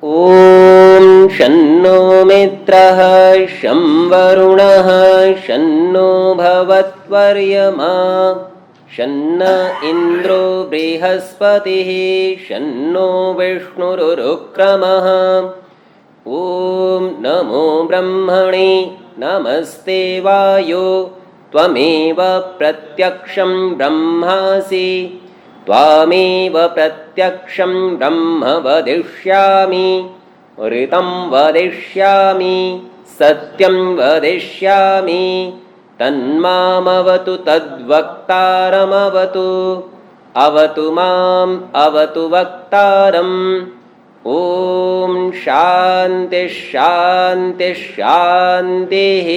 ॐ शन्नो मित्रः शं वरुणः शन्नो भवत्वर्यमा शन्न इन्द्रो बृहस्पतिः शन्नो विष्णुरुक्रमः। ॐ नमो ब्रह्मणे नमस्ते वायो त्वमेव प्रत्यक्षं ब्रह्मासि त्वामेव प्रत्यक्षं ब्रह्म वदिष्यामि ऋतं वदिष्यामि सत्यं वदिष्यामि तन्मामवतु तद्वक्तारमवतु अवतु माम् अवतु वक्तारम्। ॐ शान्ति शान्ति शान्तिः।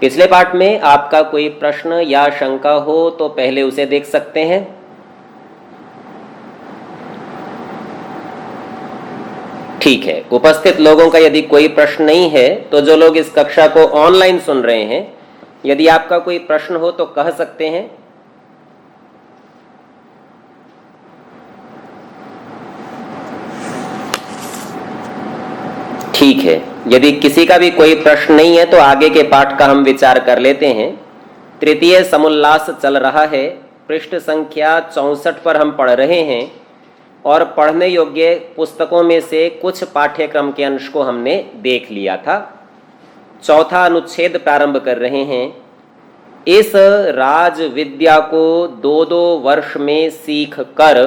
पिछले पाठ में आपका कोई प्रश्न या शंका हो तो पहले उसे देख सकते हैं। ठीक है, उपस्थित लोगों का यदि कोई प्रश्न नहीं है तो जो लोग इस कक्षा को ऑनलाइन सुन रहे हैं, यदि आपका कोई प्रश्न हो तो कह सकते हैं। ठीक है, यदि किसी का भी कोई प्रश्न नहीं है तो आगे के पाठ का हम विचार कर लेते हैं। तृतीय समुल्लास चल रहा है, पृष्ठ संख्या 64 पर हम पढ़ रहे हैं और पढ़ने योग्य पुस्तकों में से कुछ पाठ्यक्रम के अंश को हमने देख लिया था। चौथा अनुच्छेद प्रारंभ कर रहे हैं। इस राज विद्या को 2-2 वर्ष में सीख कर,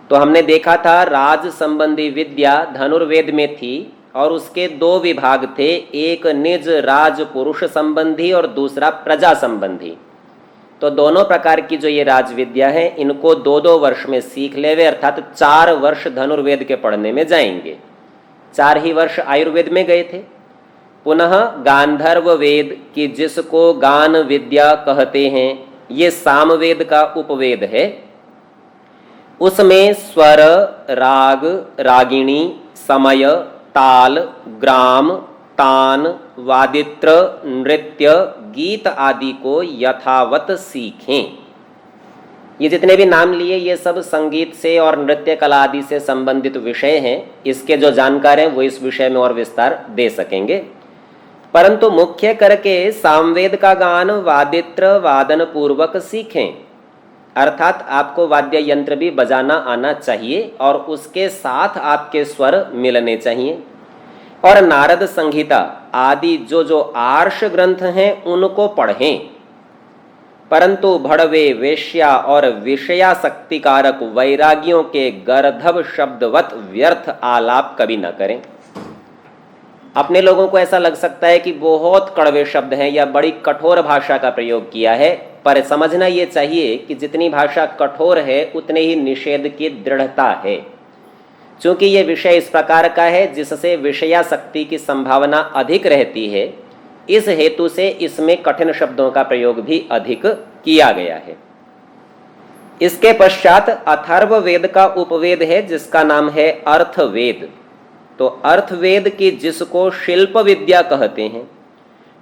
तो हमने देखा था राज संबंधी विद्या धनुर्वेद में थी और उसके 2 विभाग थे, एक निज राज पुरुष संबंधी और दूसरा प्रजा संबंधी। तो दोनों प्रकार की जो ये राज विद्या है इनको 2-2 वर्ष में सीख लेवे, अर्थात 4 वर्ष धनुर्वेद के पढ़ने में जाएंगे। 4 ही वर्ष आयुर्वेद में गए थे। पुनः गांधर्व वेद की जिसको गान विद्या कहते हैं, ये सामवेद का उपवेद है। उसमें स्वर, राग, रागिणी, समय, ताल, ग्राम, तान, वादित्र, नृत्य, गीत आदि को यथावत सीखें। ये जितने भी नाम लिए ये सब संगीत से और नृत्य कला आदि से संबंधित विषय हैं। इसके जो जानकार हैं वो इस विषय में और विस्तार दे सकेंगे, परंतु मुख्य करके सामवेद का गान वादित्र वादन पूर्वक सीखें, अर्थात आपको वाद्य यंत्र भी बजाना आना चाहिए और उसके साथ आपके स्वर मिलने चाहिए। और नारद संहिता आदि जो आर्ष ग्रंथ हैं उनको पढ़ें, परंतु भड़वे, वेश्या और विषयासक्तिकारक वैरागियों के गर्धव शब्दवत व्यर्थ आलाप कभी न करें। अपने लोगों को ऐसा लग सकता है कि बहुत कड़वे शब्द हैं या बड़ी कठोर भाषा का प्रयोग किया है, पर समझना ये चाहिए कि जितनी भाषा कठोर है उतने ही निषेध की दृढ़ता है। चूंकि ये विषय इस प्रकार का है जिससे विषयासक्ति की संभावना अधिक रहती है, इस हेतु से इसमें कठिन शब्दों का प्रयोग भी अधिक किया गया है। इसके पश्चात अथर्ववेद का उपवेद है जिसका नाम है अर्थवेद। तो अर्थवेद की जिसको शिल्प विद्या कहते हैं,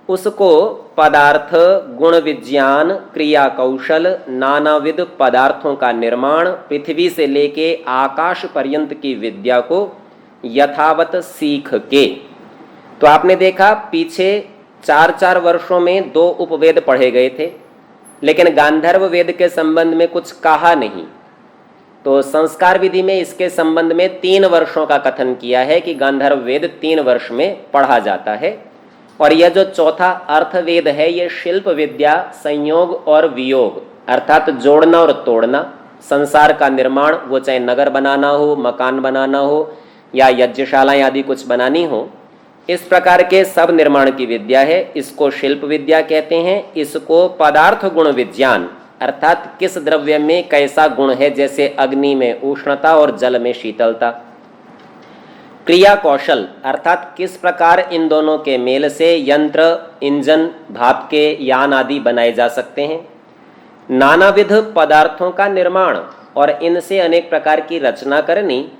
उसको पदार्थ, गुण विज्ञान, क्रिया कौशल, नानाविध पदार्थों का निर्माण, पृथ्वी से लेके आकाश पर्यंत की विद्या को यथावत सीख के। तो आपने देखा पीछे 4-4 वर्षों में 2 उपवेद पढ़े गए थे, लेकिन गांधर्व वेद के संबंध में कुछ कहा नहीं। तो संस्कार विधि में इसके संबंध में 3 वर्षों का कथन किया है कि गांधर्व वेद 3 वर्ष में पढ़ा जाता है। और यह जो चौथा अर्थवेद है ये शिल्प विद्या, संयोग और वियोग, अर्थात जोड़ना और तोड़ना, संसार का निर्माण, वो चाहे नगर बनाना हो, मकान बनाना हो या यज्ञशालाएं आदि कुछ बनानी हो, इस प्रकार के सब निर्माण की विद्या है। इसको शिल्प विद्या कहते हैं। इसको पदार्थ गुण विज्ञान, अर्थात किस द्रव्य में कैसा गुण है, जैसे अग्नि में उष्णता और जल में शीतलता। क्रिया कौशल, अर्थात किस प्रकार इन दोनों के मेल से यंत्र, इंजन, भाप के यान आदि बनाए जा सकते हैं। नानाविध पदार्थों का निर्माण और इनसे अनेक प्रकार की रचना करनी,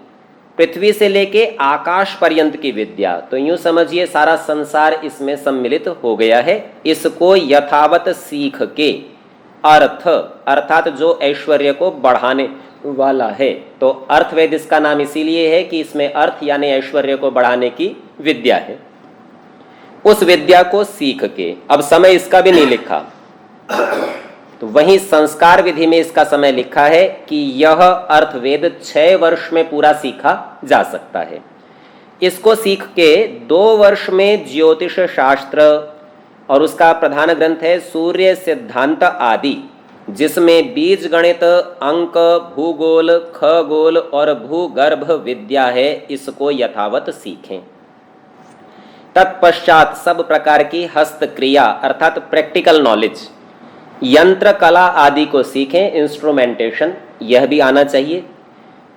पृथ्वी से लेके आकाश पर्यंत की विद्या। तो यूं समझिए सारा संसार इसमें सम्मिलित हो गया है। इसको यथावत सीख के अर्थ, अर्थात जो ऐश्वर्य को बढ़ाने, वाला है। तो अर्थवेद इसका नाम इसीलिए है कि इसमें अर्थ यानी ऐश्वर्य को बढ़ाने की विद्या है। उस विद्या को सीख के, अब समय इसका भी नहीं लिखा, तो वहीं संस्कार विधि में इसका समय लिखा है कि यह अर्थवेद 6 वर्ष में पूरा सीखा जा सकता है। इसको सीख के 2 वर्ष में ज्योतिष शास्त्र और उसका प्रधान ग्रंथ है सूर्य सिद्धांत आदि, जिसमें बीज गणित, अंक, भूगोल, खगोल और भूगर्भ विद्या है, इसको यथावत सीखें। तत्पश्चात सब प्रकार की हस्तक्रिया अर्थात प्रैक्टिकल नॉलेज, यंत्र कला आदि को सीखें, इंस्ट्रूमेंटेशन यह भी आना चाहिए।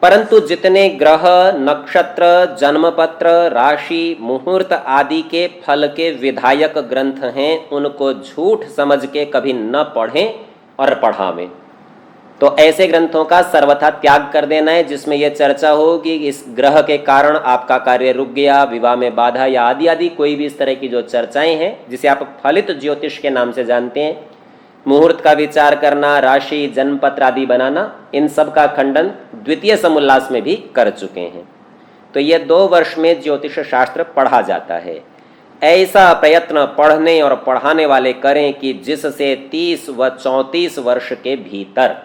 परंतु जितने ग्रह, नक्षत्र, जन्मपत्र, राशि, मुहूर्त आदि के फल के विधायक ग्रंथ हैं, उनको झूठ समझ के कभी न पढ़ें और पढ़ावें। तो ऐसे ग्रंथों का सर्वथा त्याग कर देना है जिसमें यह चर्चा हो कि इस ग्रह के कारण आपका कार्य रुक गया, विवाह में बाधा या आदि आदि कोई भी इस तरह की जो चर्चाएं हैं जिसे आप फलित ज्योतिष के नाम से जानते हैं, मुहूर्त का विचार करना, राशि, जन्मपत्र आदि बनाना, इन सब का खंडन द्वितीय समुल्लास में भी कर चुके हैं। तो ये 2 वर्ष में ज्योतिष शास्त्र पढ़ा जाता है। ऐसा प्रयत्न पढ़ने और पढ़ाने वाले करें कि जिससे 30 व 34 वर्ष के भीतर,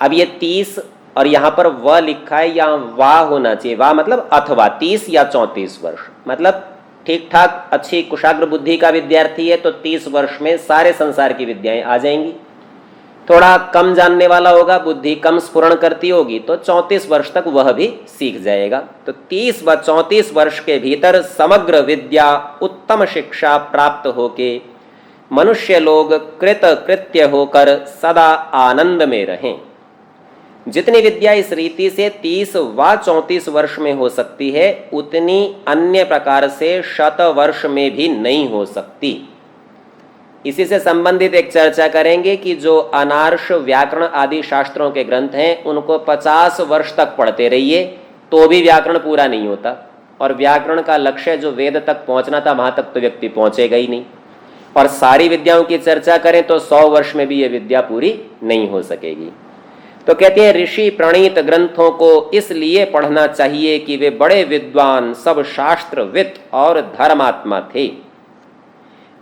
अब ये 30 और यहाँ पर व लिखा है, यहाँ वाह होना चाहिए, वाह मतलब अथवा 30 या 34 वर्ष, मतलब ठीक ठाक अच्छी कुशाग्र बुद्धि का विद्यार्थी है तो 30 वर्ष में सारे संसार की विद्याएं आ जाएंगी। थोड़ा कम जानने वाला होगा, बुद्धि कम स्फुरण करती होगी, तो 34 वर्ष तक वह भी सीख जाएगा। तो 30 व 34 वर्ष के भीतर समग्र विद्या, उत्तम शिक्षा प्राप्त होके मनुष्य लोग कृत कृत्य होकर सदा आनंद में रहें। जितनी विद्या इस रीति से 30 व 34 वर्ष में हो सकती है, उतनी अन्य प्रकार से 100 वर्ष में भी नहीं हो सकती। इसी से संबंधित एक चर्चा करेंगे कि जो अनार्ष, व्याकरण आदि शास्त्रों के ग्रंथ हैं, उनको 50 वर्ष तक पढ़ते रहिए तो भी व्याकरण पूरा नहीं होता, और व्याकरण का लक्ष्य जो वेद तक पहुंचना था वहां तक तो व्यक्ति पहुंचेगा ही नहीं। और सारी विद्याओं की चर्चा करें तो 100 वर्ष में भी ये विद्या पूरी नहीं हो सकेगी। तो कहते हैं ऋषि प्रणीत ग्रंथों को इसलिए पढ़ना चाहिए कि वे बड़े विद्वान, सब शास्त्रविद और धर्मात्मा थे।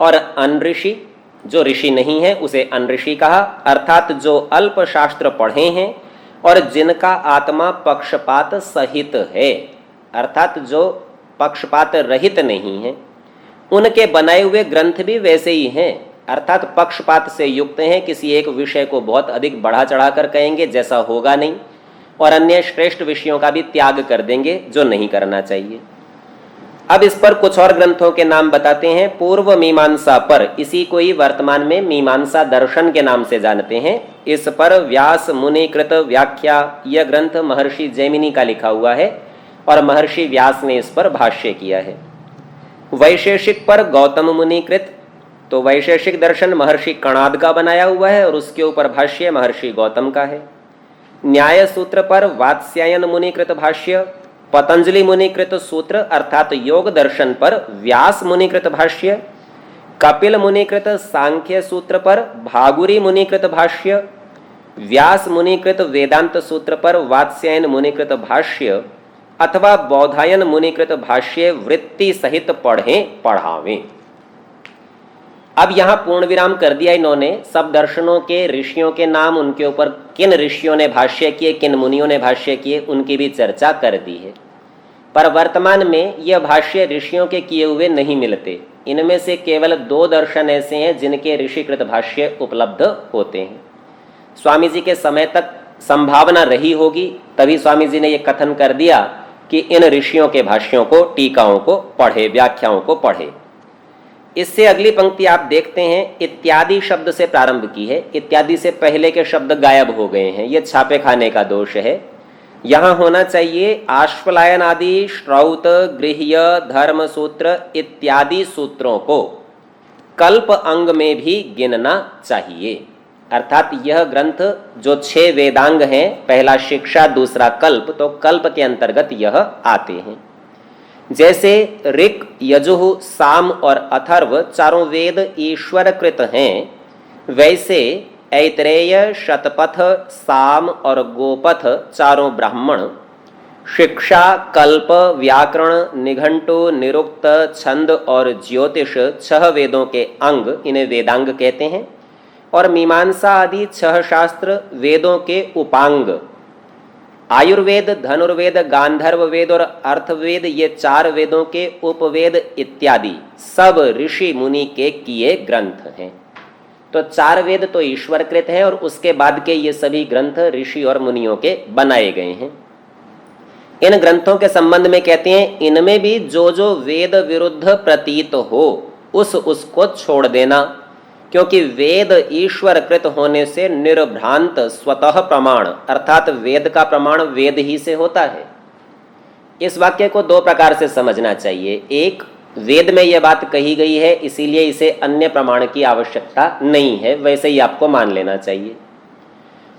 और अनऋषि, जो ऋषि नहीं है उसे अनऋषि कहा, अर्थात जो अल्प शास्त्र पढ़े हैं और जिनका आत्मा पक्षपात सहित है, अर्थात जो पक्षपात रहित नहीं है, उनके बनाए हुए ग्रंथ भी वैसे ही हैं, अर्थात पक्षपात से युक्त हैं। किसी एक विषय को बहुत अधिक बढ़ा चढ़ाकर कहेंगे जैसा होगा नहीं, और अन्य श्रेष्ठ विषयों का भी त्याग कर देंगे जो नहीं करना चाहिए। अब इस पर कुछ और ग्रंथों के नाम बताते हैं। पूर्व मीमांसा पर, इसी को ही वर्तमान में मीमांसा दर्शन के नाम से जानते हैं। इस पर व्यास मुनि कृत व्याख्या, यह ग्रंथ महर्षि जैमिनी का लिखा हुआ है और महर्षि व्यास ने इस पर भाष्य किया है। वैशेषिक पर गौतम मुनि कृत, तो वैशेषिक दर्शन महर्षि कणाद का बनाया हुआ है और उसके ऊपर भाष्य महर्षि गौतम का है। न्याय सूत्र पर वात्स्यायन मुनि कृत भाष्य, पतंजलि मुनिकृत सूत्र अर्थात योग दर्शन पर व्यास मुनिकृत भाष्य, कपिल मुनिकृत सांख्य सूत्र पर भागुरी मुनिकृत भाष्य, व्यास मुनिकृत वेदांत सूत्र पर वात्स्यायन मुनिकृत भाष्य अथवा बौधायन मुनिकृत भाष्य वृत्ति सहित पढ़ें पढ़ावें। अब यहाँ पूर्ण विराम कर दिया इन्होंने। सब दर्शनों के ऋषियों के नाम, उनके ऊपर किन ऋषियों ने भाष्य किए, किन मुनियों ने भाष्य किए, उनकी भी चर्चा कर दी है। पर वर्तमान में यह भाष्य ऋषियों के किए हुए नहीं मिलते। इनमें से केवल 2 दर्शन ऐसे हैं जिनके ऋषिकृत भाष्य उपलब्ध होते हैं। स्वामी जी के समय तक संभावना रही होगी, तभी स्वामी जी ने यह कथन कर दिया कि इन ऋषियों के भाष्यों को, टीकाओं को पढ़े, व्याख्याओं को पढ़े। इससे अगली पंक्ति आप देखते हैं, इत्यादि शब्द से प्रारंभ की है। इत्यादि से पहले के शब्द गायब हो गए हैं, यह छापे खाने का दोष है। यहां होना चाहिए आश्वलायन आदि, श्रौत, गृह्य, धर्म सूत्र इत्यादि सूत्रों को कल्प अंग में भी गिनना चाहिए। अर्थात यह ग्रंथ जो 6 वेदांग हैं, पहला शिक्षा, दूसरा कल्प, तो कल्प के अंतर्गत यह आते हैं। जैसे ऋक्, यजुः, साम और अथर्व चारों वेद ईश्वर कृत हैं, वैसे ऐतरेय, शतपथ, साम और गोपथ चारों ब्राह्मण शिक्षा, कल्प, व्याकरण, निघंटु, निरुक्त, छंद और ज्योतिष 6 वेदों के अंग, इन्हें वेदांग कहते हैं। और मीमांसा आदि 6 शास्त्र वेदों के उपांग, आयुर्वेद, धनुर्वेद, गांधर्व वेद और अर्थवेद, ये 4 वेदों के उपवेद इत्यादि सब ऋषि मुनि के किए ग्रंथ हैं। तो 4 वेद तो ईश्वरकृत हैं और उसके बाद के ये सभी ग्रंथ ऋषि और मुनियों के बनाए गए हैं। इन ग्रंथों के संबंध में कहते हैं, इनमें भी जो जो वेद विरुद्ध प्रतीत हो उसको छोड़ देना, क्योंकि वेद ईश्वरकृत होने से निर्भ्रांत स्वतः प्रमाण, अर्थात वेद का प्रमाण वेद ही से होता है। इस वाक्य को 2 प्रकार से समझना चाहिए। एक, वेद में यह बात कही गई है इसीलिए इसे अन्य प्रमाण की आवश्यकता नहीं है, वैसे ही आपको मान लेना चाहिए।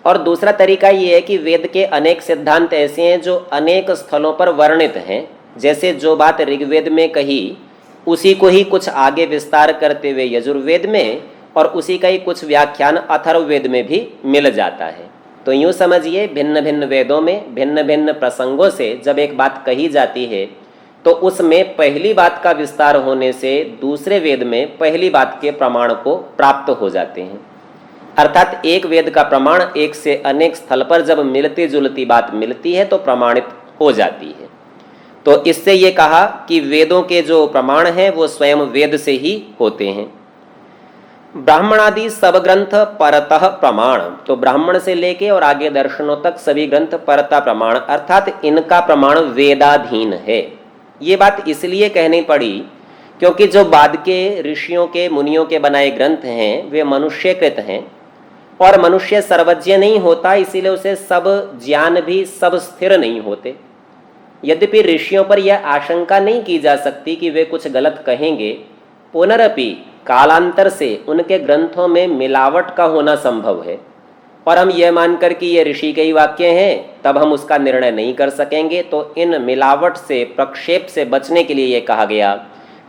और दूसरा तरीका ये है कि वेद के अनेक सिद्धांत ऐसे हैं जो अनेक स्थलों पर वर्णित हैं। जैसे जो बात ऋग्वेद में कही उसी को ही कुछ आगे विस्तार करते हुए यजुर्वेद में, और उसी का ही कुछ व्याख्यान अथर्ववेद में भी मिल जाता है। तो यूँ समझिए, भिन्न भिन्न वेदों में भिन्न भिन्न प्रसंगों से जब एक बात कही जाती है तो उसमें पहली बात का विस्तार होने से दूसरे वेद में पहली बात के प्रमाण को प्राप्त हो जाते हैं। अर्थात एक वेद का प्रमाण एक से अनेक स्थल पर जब मिलती जुलती बात मिलती है तो प्रमाणित हो जाती है। तो इससे ये कहा कि वेदों के जो प्रमाण हैं वो स्वयं वेद से ही होते हैं। ब्राह्मणादि सब ग्रंथ परतः प्रमाण, तो ब्राह्मण से लेके और आगे दर्शनों तक सभी ग्रंथ परता प्रमाण, अर्थात इनका प्रमाण वेदाधीन है। ये बात इसलिए कहनी पड़ी क्योंकि जो बाद के ऋषियों के मुनियों के बनाए ग्रंथ हैं वे मनुष्यकृत हैं, और मनुष्य सर्वज्ञ नहीं होता, इसीलिए उसे सब ज्ञान भी सब स्थिर नहीं होते। यद्यपि ऋषियों पर यह आशंका नहीं की जा सकती कि वे कुछ गलत कहेंगे, पुनरपि कालांतर से उनके ग्रंथों में मिलावट का होना संभव है, और हम यह मानकर कि ये ऋषि के ही वाक्य हैं तब हम उसका निर्णय नहीं कर सकेंगे। तो इन मिलावट से, प्रक्षेप से बचने के लिए ये कहा गया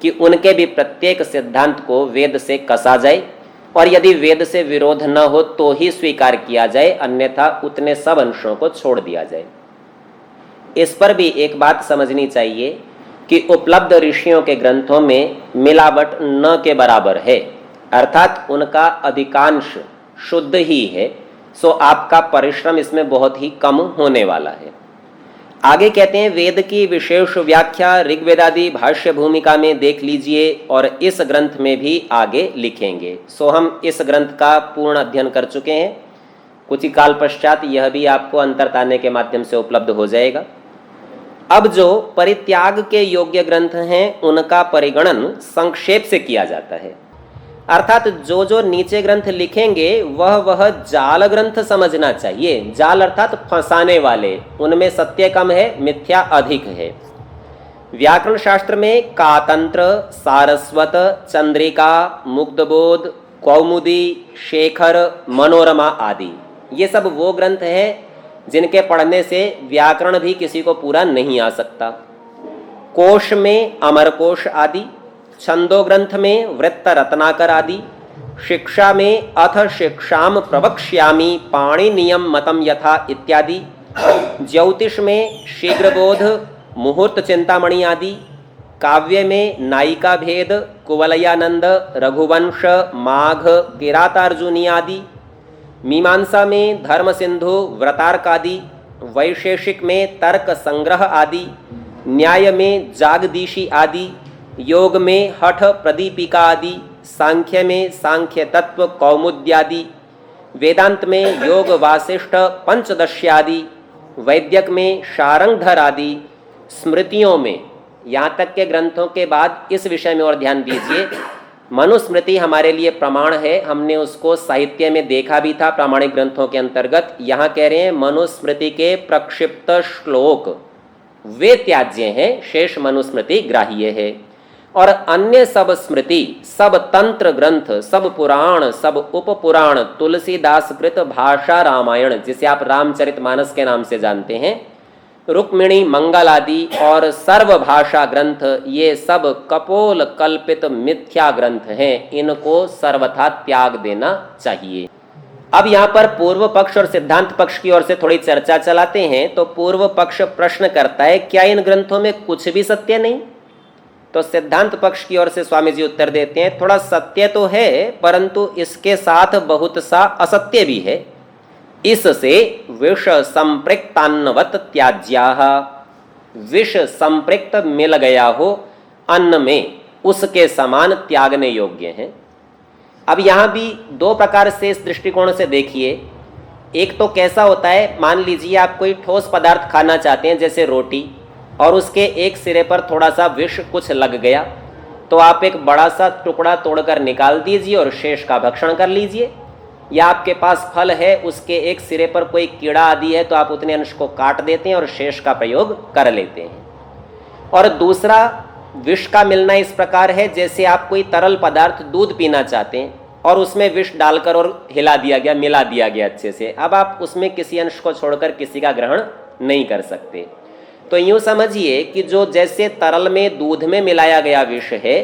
कि उनके भी प्रत्येक सिद्धांत को वेद से कसा जाए, और यदि वेद से विरोध न हो तो ही स्वीकार किया जाए, अन्यथा उतने सब अंशों को छोड़ दिया जाए। इस पर भी एक बात समझनी चाहिए कि उपलब्ध ऋषियों के ग्रंथों में मिलावट न के बराबर है, अर्थात उनका अधिकांश शुद्ध ही है। सो आपका परिश्रम इसमें बहुत ही कम होने वाला है। आगे कहते हैं, वेद की विशेष व्याख्या ऋग्वेदादि भाष्य भूमिका में देख लीजिए और इस ग्रंथ में भी आगे लिखेंगे। सो हम इस ग्रंथ का पूर्ण अध्ययन कर चुके हैं। कुछ ही काल पश्चात यह भी आपको अंतर्ताने के माध्यम से उपलब्ध हो जाएगा। अब जो परित्याग के योग्य ग्रंथ हैं उनका परिगणन संक्षेप से किया जाता है, अर्थात जो जो नीचे ग्रंथ लिखेंगे वह जाल ग्रंथ समझना चाहिए। जाल अर्थात फंसाने वाले, उनमें सत्य कम है, मिथ्या अधिक है। व्याकरण शास्त्र में कातंत्र, सारस्वत, चंद्रिका, मुग्धबोध, कौमुदी, शेखर, मनोरमा आदि ये सब वो ग्रंथ हैं जिनके पढ़ने से व्याकरण भी किसी को पूरा नहीं आ सकता। कोश में अमरकोश आदि, छंदो ग्रंथ में वृत्त रत्नाकर आदि, शिक्षा में अथ शिक्षाम प्रवक्ष्यामि पाणिनियम मतम यथा इत्यादि, ज्योतिष में शीघ्रबोध, मुहूर्त चिंतामणि आदि, काव्य में नायिका भेद, कुवलयानंद, रघुवंश, माघ, किरातार्जुनी आदि, मीमांसा में धर्म सिंधु, व्रतार्क आदि, वैशेषिक में तर्क संग्रह आदि, न्याय में जागदीशी आदि, योग में हठ प्रदीपिका आदि, सांख्य में सांख्य तत्व कौमुद्यादि, वेदांत में योग वासिष्ठ पंचदश्यादि, वैद्यक में शारंगधर आदि, स्मृतियों में, यहाँ तक के ग्रंथों के बाद इस विषय में और ध्यान दीजिए, मनुस्मृति हमारे लिए प्रमाण है। हमने उसको साहित्य में देखा भी था प्रामाणिक ग्रंथों के अंतर्गत। यहाँ कह रहे हैं मनुस्मृति के प्रक्षिप्त श्लोक वे त्याज्य हैं, शेष मनुस्मृति ग्राह्य है। और अन्य सब स्मृति, सब तंत्र ग्रंथ, सब पुराण, सब उपपुराण, तुलसीदास कृत भाषा रामायण जिसे आप रामचरितमानस के नाम से जानते हैं, रुक्मिणी मंगल आदि और सर्व भाषा ग्रंथ, ये सब कपोल कल्पित मिथ्या ग्रंथ हैं। इनको सर्वथा त्याग देना चाहिए। अब यहां पर पूर्व पक्ष और सिद्धांत पक्ष की ओर से थोड़ी चर्चा चलाते हैं। तो पूर्व पक्ष प्रश्न करता है, क्या इन ग्रंथों में कुछ भी सत्य नहीं? तो सिद्धांत पक्ष की ओर से स्वामी जी उत्तर देते हैं, थोड़ा सत्य तो है, परंतु इसके साथ बहुत सा असत्य भी है। इससे विष संपृक्तान्नवत त्याज्याः, विष संपृक्त मिल गया हो अन्न में, उसके समान त्यागने योग्य हैं। अब यहां भी दो प्रकार से इस दृष्टिकोण से देखिए। एक तो कैसा होता है, मान लीजिए आप कोई ठोस पदार्थ खाना चाहते हैं जैसे रोटी, और उसके एक सिरे पर थोड़ा सा विष कुछ लग गया, तो आप एक बड़ा सा टुकड़ा तोड़कर निकाल दीजिए और शेष का भक्षण कर लीजिए। या आपके पास फल है, उसके एक सिरे पर कोई कीड़ा आदि है, तो आप उतने अंश को काट देते हैं और शेष का प्रयोग कर लेते हैं। और दूसरा विष का मिलना इस प्रकार है, जैसे आप कोई तरल पदार्थ दूध पीना चाहते हैं और उसमें विष डालकर और हिला दिया गया, मिला दिया गया अच्छे से, अब आप उसमें किसी अंश को छोड़कर किसी का ग्रहण नहीं कर सकते। तो यूं समझिए कि जो जैसे तरल में दूध में मिलाया गया विष है,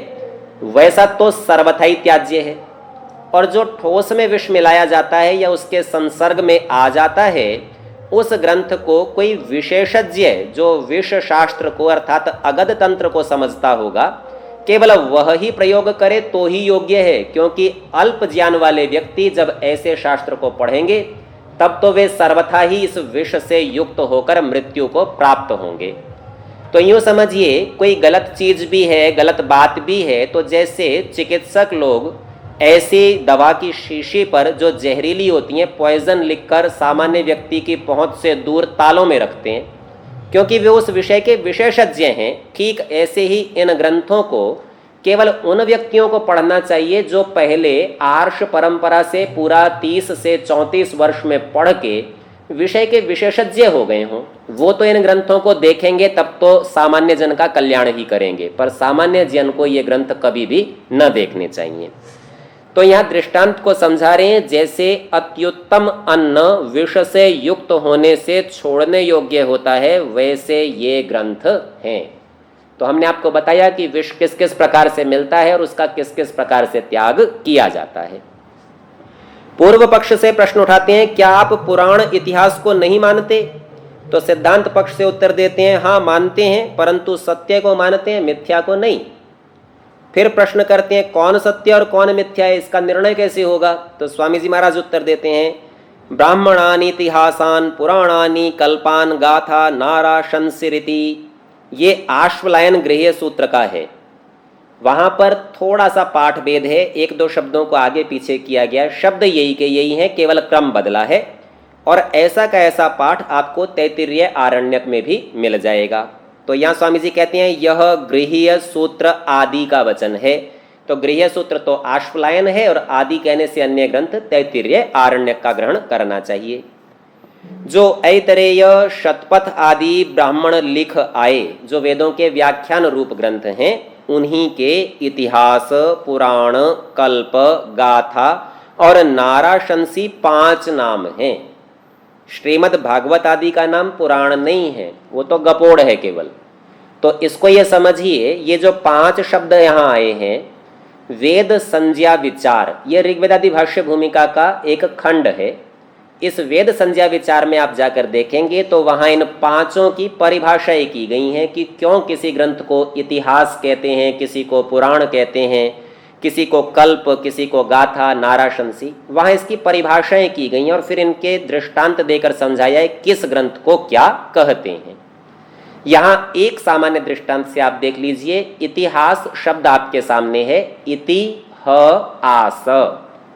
वैसा तो सर्वथा ही त्याज्य है, और जो ठोस में विष मिलाया जाता है या उसके संसर्ग में आ जाता है, उस ग्रंथ को कोई विशेषज्ञ जो विष शास्त्र को अर्थात अगध तंत्र को समझता होगा, केवल वह ही प्रयोग करे तो ही योग्य है। क्योंकि अल्प ज्ञान वाले व्यक्ति जब ऐसे शास्त्र को पढ़ेंगे, तब तो वे सर्वथा ही इस विष से युक्त होकर मृत्यु को प्राप्त होंगे। तो यूं समझिए, कोई गलत चीज भी है, गलत बात भी है, तो जैसे चिकित्सक लोग ऐसी दवा की शीशी पर जो जहरीली होती हैं, पॉइजन लिखकर सामान्य व्यक्ति की पहुंच से दूर तालों में रखते हैं, क्योंकि वे उस विषय के विशेषज्ञ हैं। ठीक ऐसे ही इन ग्रंथों को केवल उन व्यक्तियों को पढ़ना चाहिए जो पहले आर्ष परंपरा से पूरा 30 से 34 वर्ष में पढ़ के विषय के विशेषज्ञ हो गए हों। वो तो इन ग्रंथों को देखेंगे, तब तो सामान्य जन का कल्याण ही करेंगे, पर सामान्य जन को ये ग्रंथ कभी भी न देखने चाहिए। तो यहाँ दृष्टांत को समझा रहे हैं, जैसे अत्युत्तम अन्न विष से युक्त होने से छोड़ने योग्य होता है, वैसे ये ग्रंथ हैं। तो हमने आपको बताया कि विष किस किस प्रकार से मिलता है और उसका किस किस प्रकार से त्याग किया जाता है। पूर्व पक्ष से प्रश्न उठाते हैं, क्या आप पुराण इतिहास को नहीं मानते? तो सिद्धांत पक्ष से उत्तर देते हैं, हाँ मानते हैं, परंतु सत्य को मानते हैं, मिथ्या को नहीं। फिर प्रश्न करते हैं, कौन सत्य और कौन मिथ्या है, इसका निर्णय कैसे होगा? तो स्वामी जी महाराज उत्तर देते हैं, ब्राह्मणानि इतिहासान पुराणानि कल्पान गाथा नाराशंसिरिति। ये आश्वलायन गृह्य सूत्र का है। वहां पर थोड़ा सा पाठ भेद है, एक दो शब्दों को आगे पीछे किया गया, शब्द यही के यही है, केवल क्रम बदला है। और ऐसा का ऐसा पाठ आपको तैत्तिरीय आरण्यक में भी मिल जाएगा। तो यहाँ स्वामी जी कहते हैं, यह गृह्य सूत्र आदि का वचन है। तो गृह्य सूत्र तो आश्वलायन है, और आदि कहने से अन्य ग्रंथ तैत्तिरीय आरण्यक का ग्रहण करना चाहिए। जो ऐतरेय शतपथ आदि ब्राह्मण लिख आए, जो वेदों के व्याख्यान रूप ग्रंथ हैं, उन्हीं के इतिहास, पुराण, कल्प, गाथा और नाराशंसी 5 नाम हैं। श्रीमद् भागवत आदि का नाम पुराण नहीं है, वो तो गपोड़ है केवल। तो इसको ये समझिए, ये जो 5 शब्द यहाँ आए हैं, वेद संज्ञा विचार, ये ऋग्वेदादि भाष्य भूमिका का एक खंड है। इस वेद संज्ञा विचार में आप जाकर देखेंगे तो वहां इन 5 की परिभाषाएं की गई हैं कि क्यों किसी ग्रंथ को इतिहास कहते हैं, किसी को पुराण कहते हैं, किसी को कल्प, किसी को गाथा, नाराशंसी। वहां इसकी परिभाषाएं की गई हैं और फिर इनके दृष्टांत देकर समझाया है किस ग्रंथ को क्या कहते हैं। यहां एक सामान्य दृष्टांत से आप देख लीजिए। इतिहास शब्द आपके सामने है, इति ह आस।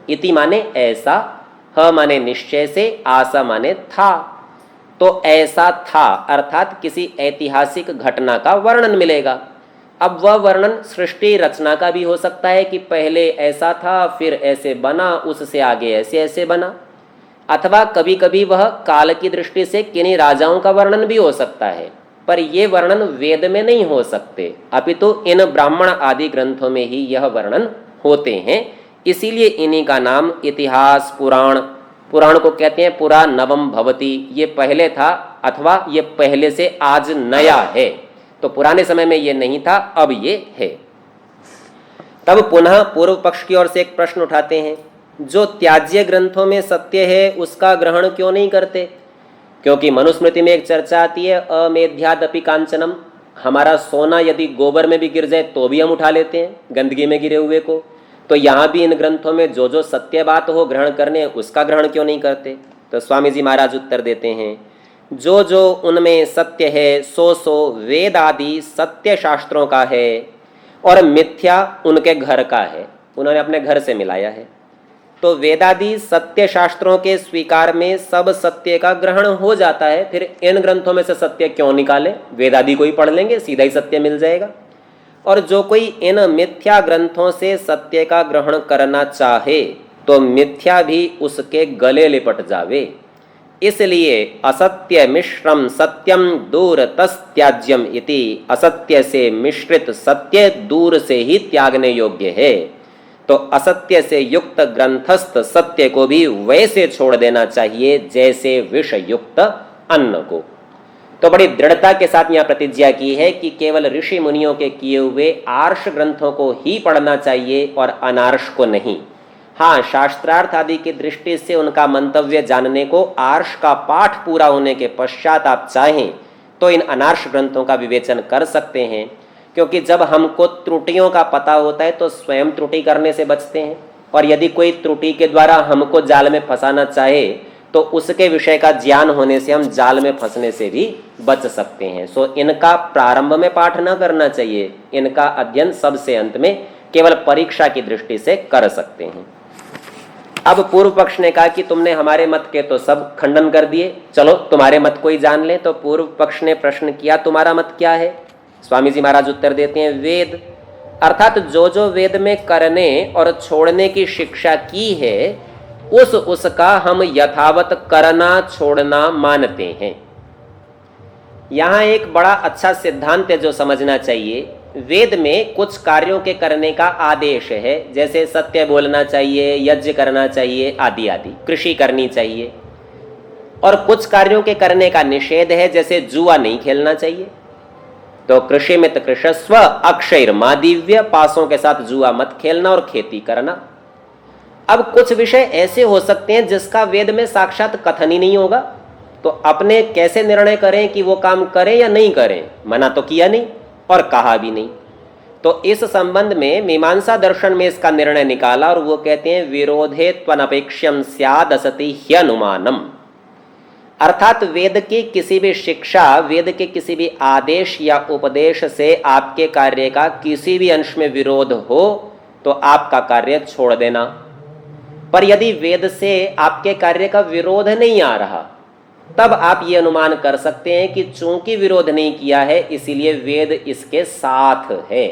इति माने ऐसा, ह माने निश्चय से, आसा माने था। तो ऐसा था अर्थात किसी ऐतिहासिक घटना का वर्णन मिलेगा। अब वह वर्णन सृष्टि रचना का भी हो सकता है कि पहले ऐसा था, फिर ऐसे बना, उससे आगे ऐसे ऐसे बना। अथवा कभी कभी वह काल की दृष्टि से किन्हीं राजाओं का वर्णन भी हो सकता है, पर ये वर्णन वेद में नहीं हो सकते, अपितु इन ब्राह्मण आदि ग्रंथों में ही यह वर्णन होते हैं। इसीलिए इन्हीं का नाम इतिहास, पुराण, पुराण को कहते हैं पुरा नवम भवति, ये पहले था अथवा ये पहले से आज नया है। तो पुराने समय में ये नहीं था, अब ये है। तब पुनः पूर्व पक्ष की ओर से एक प्रश्न उठाते हैं, जो त्याज्य ग्रंथों में सत्य है उसका ग्रहण क्यों नहीं करते? क्योंकि मनुस्मृति में एक चर्चा आती है, अमेध्यादपि कांचनम, हमारा सोना यदि गोबर में भी गिर जाए तो भी हम उठा लेते हैं, गंदगी में गिरे हुए को। तो यहाँ भी इन ग्रंथों में जो जो सत्य बात हो ग्रहण करने, उसका ग्रहण क्यों नहीं करते? तो स्वामी जी महाराज उत्तर देते हैं, जो जो उनमें सत्य है सो सो वेद आदि सत्य शास्त्रों का है, और मिथ्या उनके घर का है, उन्होंने अपने घर से मिलाया है। तो वेदादि सत्य शास्त्रों के स्वीकार में सब सत्य का ग्रहण हो जाता है, फिर इन ग्रंथों में से सत्य क्यों निकाले? वेदादि को ही पढ़ लेंगे, सीधा ही सत्य मिल जाएगा। और जो कोई इन मिथ्या ग्रंथों से सत्य का ग्रहण करना चाहे तो मिथ्या भी उसके गले लिपट जावे। इसलिए असत्य मिश्रम सत्यम दूर तस्त्याज्यम इति, असत्य से मिश्रित सत्य दूर से ही त्यागने योग्य है। तो असत्य से युक्त ग्रंथस्थ सत्य को भी वैसे छोड़ देना चाहिए जैसे विष युक्त अन्न को। तो बड़ी दृढ़ता के साथ यह प्रतिज्ञा की है कि केवल ऋषि मुनियों के किए हुए आर्ष ग्रंथों को ही पढ़ना चाहिए और अनार्ष को नहीं। हाँ, शास्त्रार्थ आदि की दृष्टि से उनका मंतव्य जानने को आर्ष का पाठ पूरा होने के पश्चात आप चाहें तो इन अनार्ष ग्रंथों का विवेचन कर सकते हैं, क्योंकि जब हमको त्रुटियों का पता होता है तो स्वयं त्रुटि करने से बचते हैं, और यदि कोई त्रुटि के द्वारा हमको जाल में फंसाना चाहे तो उसके विषय का ज्ञान होने से हम जाल में फंसने से भी बच सकते हैं। सो इनका प्रारंभ में पाठ न करना चाहिए, इनका अध्ययन सबसे अंत में केवल परीक्षा की दृष्टि से कर सकते हैं। अब पूर्व पक्ष ने कहा कि तुमने हमारे मत के तो सब खंडन कर दिए, चलो तुम्हारे मत को ही जान ले। तो पूर्व पक्ष ने प्रश्न किया, तुम्हारा मत क्या है? स्वामी जी महाराज उत्तर देते हैं, वेद, अर्थात जो जो वेद में करने और छोड़ने की शिक्षा की है उसका हम यथावत करना छोड़ना मानते हैं। यहां एक बड़ा अच्छा सिद्धांत है जो समझना चाहिए। वेद में कुछ कार्यों के करने का आदेश है, जैसे सत्य बोलना चाहिए, यज्ञ करना चाहिए आदि आदि, कृषि करनी चाहिए। और कुछ कार्यों के करने का निषेध है, जैसे जुआ नहीं खेलना चाहिए। तो कृषि मित कृषस्व अक्षयर्मा दिव्य, पासों के साथ जुआ मत खेलना और खेती करना। अब कुछ विषय ऐसे हो सकते हैं जिसका वेद में साक्षात कथन ही नहीं होगा, तो अपने कैसे निर्णय करें कि वो काम करें या नहीं करें? मना तो किया नहीं और कहा भी नहीं। तो इस संबंध में मीमांसा दर्शन में इसका निर्णय निकाला और वो कहते हैं, विरोधे त्वनपेक्ष्यम स्याद असति ह्यनुमानम, अर्थात वेद की किसी भी शिक्षा, वेद के किसी भी आदेश या उपदेश से आपके कार्य का किसी भी अंश में विरोध हो तो आपका कार्य छोड़ देना। पर यदि वेद से आपके कार्य का विरोध नहीं आ रहा, तब आप ये अनुमान कर सकते हैं कि चूंकि विरोध नहीं किया है इसीलिए वेद इसके साथ है।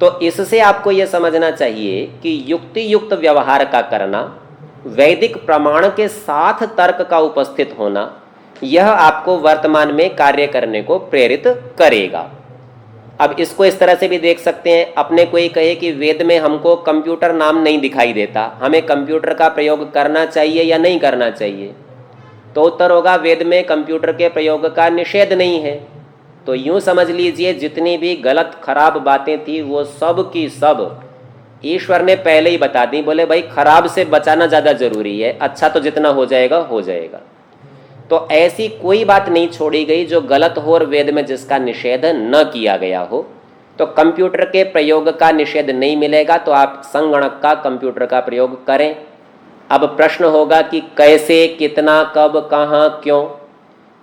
तो इससे आपको यह समझना चाहिए कि युक्ति युक्त व्यवहार का करना, वैदिक प्रमाण के साथ तर्क का उपस्थित होना, यह आपको वर्तमान में कार्य करने को प्रेरित करेगा। अब इसको इस तरह से भी देख सकते हैं, अपने कोई कहे कि वेद में हमको कंप्यूटर नाम नहीं दिखाई देता, हमें कंप्यूटर का प्रयोग करना चाहिए या नहीं करना चाहिए? तो उत्तर होगा, वेद में कंप्यूटर के प्रयोग का निषेध नहीं है। तो यूं समझ लीजिए जितनी भी गलत खराब बातें थी वो सब की सब ईश्वर ने पहले ही बता दी। बोले भाई खराब से बचाना ज़्यादा जरूरी है, अच्छा तो जितना हो जाएगा हो जाएगा। तो ऐसी कोई बात नहीं छोड़ी गई जो गलत हो और वेद में जिसका निषेध न किया गया हो। तो कंप्यूटर के प्रयोग का निषेध नहीं मिलेगा तो आप संगणक का, कंप्यूटर का प्रयोग करें। अब प्रश्न होगा कि कैसे, कितना, कब, कहाँ, क्यों?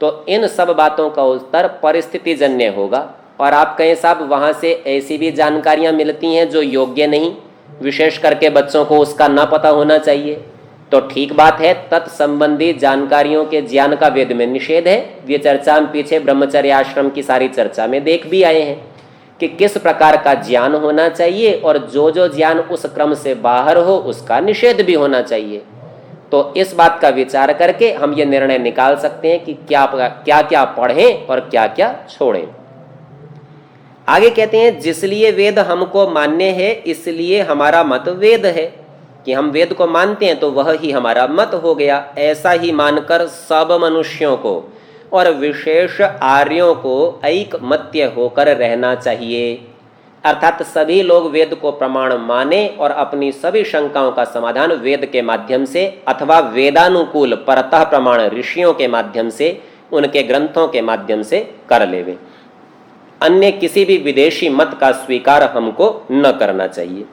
तो इन सब बातों का उत्तर परिस्थिति जन्य होगा। और आप कहें साहब वहाँ से ऐसी भी जानकारियाँ मिलती हैं जो योग्य नहीं, विशेष करके बच्चों को उसका ना पता होना चाहिए। तो ठीक बात है, तत्संबंधी जानकारियों के ज्ञान का वेद में निषेध है। ये चर्चा हम पीछे ब्रह्मचर्य आश्रम की सारी चर्चा में देख भी आए हैं कि किस प्रकार का ज्ञान होना चाहिए, और जो जो ज्ञान उस क्रम से बाहर हो उसका निषेध भी होना चाहिए। तो इस बात का विचार करके हम ये निर्णय निकाल सकते हैं कि क्या क्या पढ़ें और क्या क्या छोड़ें। आगे कहते हैं, जिसलिए वेद हमको मान्य है इसलिए हमारा मत वेद है, कि हम वेद को मानते हैं तो वह ही हमारा मत हो गया। ऐसा ही मानकर सब मनुष्यों को और विशेष आर्यों को ऐकमत्य होकर रहना चाहिए। अर्थात सभी लोग वेद को प्रमाण माने और अपनी सभी शंकाओं का समाधान वेद के माध्यम से अथवा वेदानुकूल परतः प्रमाण ऋषियों के माध्यम से, उनके ग्रंथों के माध्यम से कर लेवे। अन्य किसी भी विदेशी मत का स्वीकार हमको न करना चाहिए।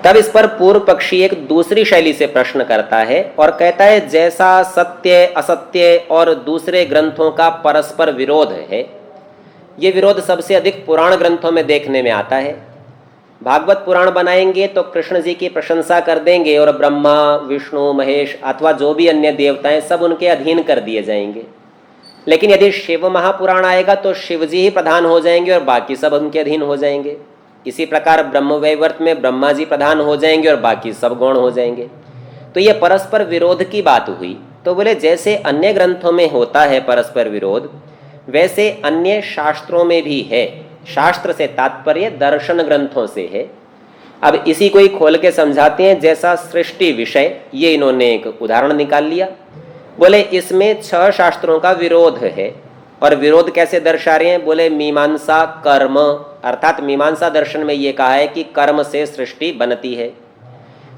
तब इस पर पूर्व पक्षी एक दूसरी शैली से प्रश्न करता है और कहता है, जैसा सत्य असत्य और दूसरे ग्रंथों का परस्पर विरोध है, ये विरोध सबसे अधिक पुराण ग्रंथों में देखने में आता है। भागवत पुराण बनाएंगे तो कृष्ण जी की प्रशंसा कर देंगे और ब्रह्मा विष्णु महेश अथवा जो भी अन्य देवताएं सब उनके अधीन कर दिए जाएंगे। लेकिन यदि शिव महापुराण आएगा तो शिव जी ही प्रधान हो जाएंगे और बाकी सब उनके अधीन हो जाएंगे। इसी प्रकार ब्रह्म वैवर्त में ब्रह्मा जी प्रधान हो जाएंगे और बाकी सब गौण हो जाएंगे। तो ये परस्पर विरोध की बात हुई। तो बोले जैसे अन्य ग्रंथों में होता है परस्पर विरोध, वैसे अन्य शास्त्रों में भी है। शास्त्र से तात्पर्य दर्शन ग्रंथों से है। अब इसी को ही खोल के समझाते हैं। जैसा सृष्टि विषय, ये इन्होंने एक उदाहरण निकाल लिया। बोले इसमें 6 शास्त्रों का विरोध है। और विरोध कैसे दर्शा रहे हैं? बोले मीमांसा कर्म, अर्थात मीमांसा दर्शन में ये कहा है कि कर्म से सृष्टि बनती है।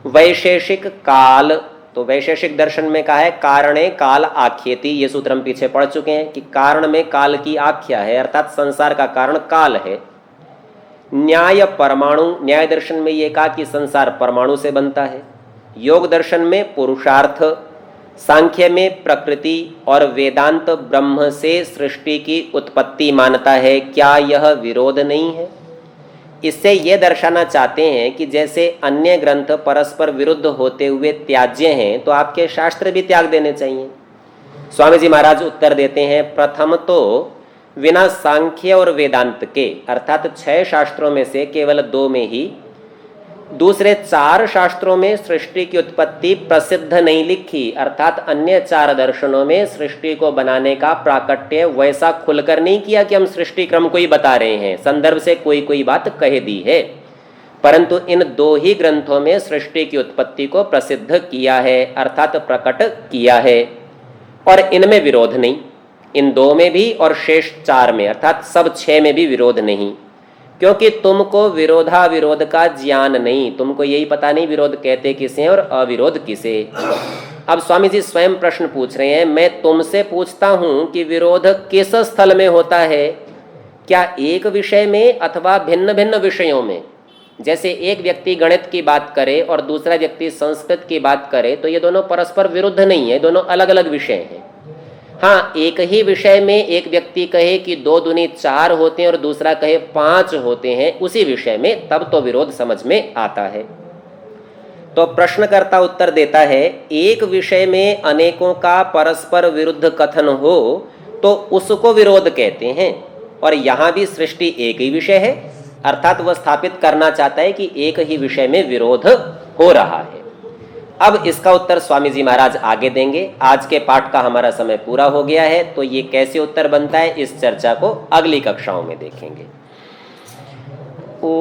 वैशेषिक काल, तो वैशेषिक दर्शन में कहा है कारणे काल आख्येति। ये सूत्र हम पीछे पढ़ चुके हैं कि कारण में काल की आख्या है, अर्थात संसार का कारण काल है। न्याय परमाणु, न्याय दर्शन में ये कहा कि संसार परमाणु से बनता है। योग दर्शन में पुरुषार्थ, सांख्य में प्रकृति और वेदांत ब्रह्म से सृष्टि की उत्पत्ति मानता है। क्या यह विरोध नहीं है? इससे यह दर्शाना चाहते हैं कि जैसे अन्य ग्रंथ परस्पर विरुद्ध होते हुए त्याज्य हैं, तो आपके शास्त्र भी त्याग देने चाहिए। स्वामी जी महाराज उत्तर देते हैं, प्रथम तो बिना सांख्य और वेदांत के, अर्थात 6 शास्त्रों में से केवल 2 में ही, दूसरे 4 शास्त्रों में सृष्टि की उत्पत्ति प्रसिद्ध नहीं लिखी। अर्थात अन्य 4 दर्शनों में सृष्टि को बनाने का प्राकट्य वैसा खुलकर नहीं किया कि हम सृष्टि क्रम को ही बता रहे हैं, संदर्भ से कोई कोई बात कह दी है, परंतु इन 2 ही ग्रंथों में सृष्टि की उत्पत्ति को प्रसिद्ध किया है, अर्थात प्रकट किया है। और इनमें विरोध नहीं, इन 2 में भी और शेष 4 में, अर्थात सब 6 में भी विरोध नहीं, क्योंकि तुमको विरोधाविरोध का ज्ञान नहीं। तुमको यही पता नहीं विरोध कहते किसे हैं और अविरोध किसे। अब स्वामी जी स्वयं प्रश्न पूछ रहे हैं, मैं तुमसे पूछता हूं कि विरोध किस स्थल में होता है? क्या एक विषय में अथवा भिन्न भिन्न विषयों में? जैसे एक व्यक्ति गणित की बात करे और दूसरा व्यक्ति संस्कृत की बात करे, तो ये दोनों परस्पर विरुद्ध नहीं है, दोनों अलग अलग विषय हैं। हाँ, एक ही विषय में एक व्यक्ति कहे कि 2 दूनी 4 होते हैं और दूसरा कहे 5 होते हैं उसी विषय में, तब तो विरोध समझ में आता है। तो प्रश्नकर्ता उत्तर देता है, एक विषय में अनेकों का परस्पर विरुद्ध कथन हो तो उसको विरोध कहते हैं। और यहाँ भी सृष्टि एक ही विषय है, अर्थात वह स्थापित करना चाहता है कि एक ही विषय में विरोध हो रहा है। अब इसका उत्तर स्वामी जी महाराज आगे देंगे। आज के पाठ का हमारा समय पूरा हो गया है, तो ये कैसे उत्तर बनता है इस चर्चा को अगली कक्षाओं में देखेंगे। ओ